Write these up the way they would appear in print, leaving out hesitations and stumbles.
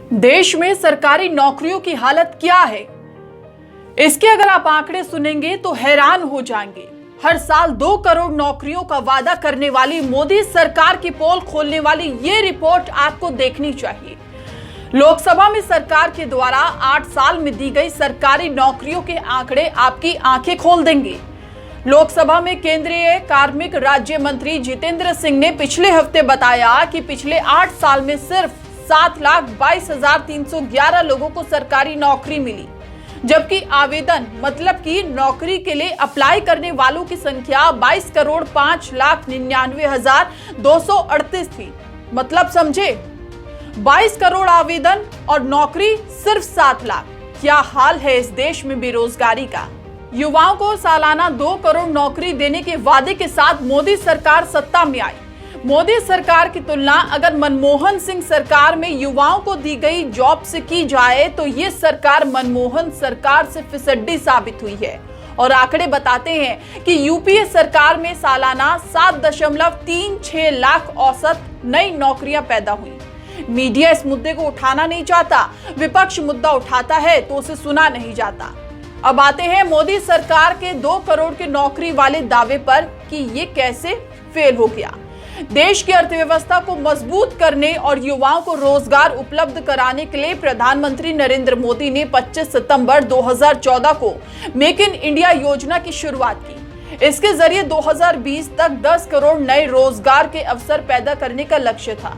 देश में सरकारी नौकरियों की हालत क्या है, इसके अगर आप आंकड़े सुनेंगे तो हैरान हो जाएंगे। हर साल 2 करोड़ नौकरियों का वादा करने वाली मोदी सरकार की पोल खोलने वाली ये रिपोर्ट आपको देखनी चाहिए। लोकसभा में सरकार के द्वारा 8 साल में दी गई सरकारी नौकरियों के आंकड़े आपकी आंखें खोल देंगे। लोकसभा में केंद्रीय कार्मिक राज्य मंत्री जितेंद्र सिंह ने पिछले हफ्ते बताया कि पिछले 8 साल में सिर्फ 7,22,311 लोगों को सरकारी नौकरी मिली, जबकि आवेदन मतलब कि नौकरी के लिए अप्लाई करने वालों की संख्या 22,05,99,238 थी। मतलब समझे, 22 करोड़ आवेदन और नौकरी सिर्फ 7 लाख। क्या हाल है इस देश में बेरोजगारी का। युवाओं को सालाना 2 करोड़ नौकरी देने के वादे के साथ मोदी सरकार सत्ता में आई। मोदी सरकार की तुलना अगर मनमोहन सिंह सरकार में युवाओं को दी गई जॉब से की जाए तो ये सरकार मनमोहन सरकार से फिसड्डी साबित हुई है। और आंकड़े बताते हैं कि यूपीए सरकार में सालाना 7.36 लाख औसत नई नौकरियां पैदा हुई। मीडिया इस मुद्दे को उठाना नहीं चाहता, विपक्ष मुद्दा उठाता है तो उसे सुना नहीं जाता। अब आते हैं मोदी सरकार के 2 करोड़ की नौकरी वाले दावे पर कि ये कैसे फेल हो गया। देश की अर्थव्यवस्था को मजबूत करने और युवाओं को रोजगार उपलब्ध कराने के लिए प्रधानमंत्री नरेंद्र मोदी ने 25 सितंबर 2014 को मेक इन इंडिया योजना की शुरुआत की। इसके जरिए 2020 तक 10 करोड़ नए रोजगार के अवसर पैदा करने का लक्ष्य था।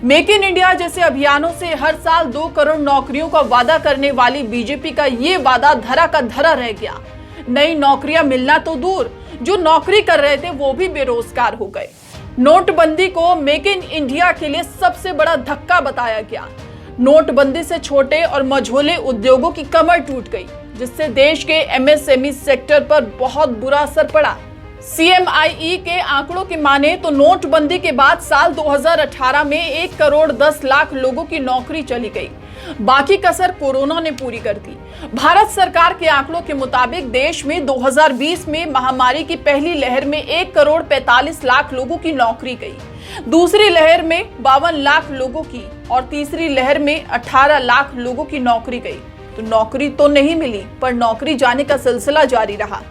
मेक इन इंडिया जैसे अभियानों से हर साल 2 करोड़ नौकरियों का वादा करने वाली बीजेपी का ये वादा धरा का धरा रह गया। नई नौकरियां मिलना तो दूर, जो नौकरी कर रहे थे वो भी बेरोजगार हो गए। नोटबंदी को मेक इन इंडिया के लिए सबसे बड़ा धक्का बताया गया। नोटबंदी से छोटे और मझोले उद्योगों की कमर टूट गई, जिससे देश के एमएसएमई सेक्टर पर बहुत बुरा असर पड़ा। सीएमआईई के आंकड़ों की माने तो नोटबंदी के बाद साल 2018 में 1 करोड़ 10 लाख लोगों की नौकरी चली गई। बाकी कसर कोरोना ने पूरी कर दी। भारत सरकार के आंकड़ों के मुताबिक देश में 2020 में महामारी की पहली लहर में 1 करोड़ 45 लाख लोगों की नौकरी गई, दूसरी लहर में 52 लाख लोगों की और तीसरी लहर में 18 लाख लोगों की नौकरी गई। तो नौकरी तो नहीं मिली, पर नौकरी जाने का सिलसिला जारी रहा।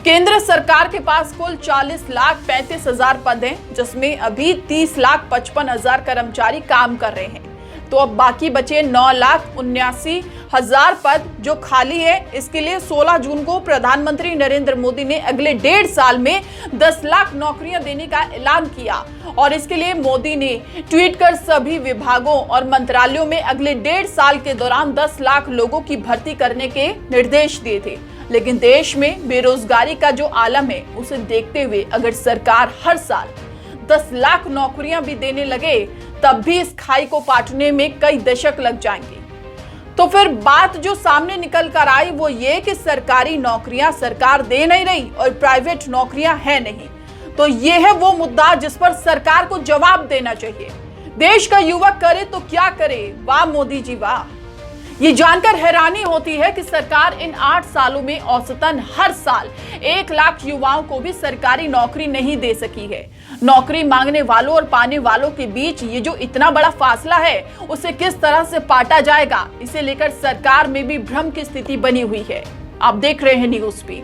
केंद्र सरकार के पास कुल 40,35,000 पद हैं, जिसमें अभी 30,55,000 कर्मचारी काम कर रहे हैं। तो अब बाकी बचे 9,79,000 पद जो खाली है। इसके लिए 16 जून को प्रधानमंत्री नरेंद्र मोदी ने अगले 1.5 साल में 10 लाख नौकरियां देने का ऐलान किया। और इसके लिए मोदी ने ट्वीट कर सभी विभागों और मंत्रालयों में अगले 1.5 साल के दौरान 10 लाख लोगों की भर्ती करने के निर्देश दिए थे। लेकिन देश में बेरोजगारी का जो आलम है, उसे देखते हुए अगर सरकार हर साल 10 लाख नौकरियां भी देने लगे, तब भी इस खाई को पाटने में कई दशक लग जाएंगे। तो फिर बात जो सामने निकल कर आई वो ये कि सरकारी नौकरियां सरकार दे नहीं रही और प्राइवेट नौकरियां है नहीं। तो ये है वो मुद्दा जिस पर सरकार को जवाब देना चाहिए। देश का युवक करे तो क्या करे, वाह मोदी जी वाह। ये जानकर हैरानी होती है कि सरकार इन 8 सालों में औसतन हर साल 1 लाख युवाओं को भी सरकारी नौकरी नहीं दे सकी है। नौकरी मांगने वालों और पाने वालों के बीच ये जो इतना बड़ा फासला है, उसे किस तरह से पाटा जाएगा, इसे लेकर सरकार में भी भ्रम की स्थिति बनी हुई है। आप देख रहे हैं न्यूज़ स्पीड।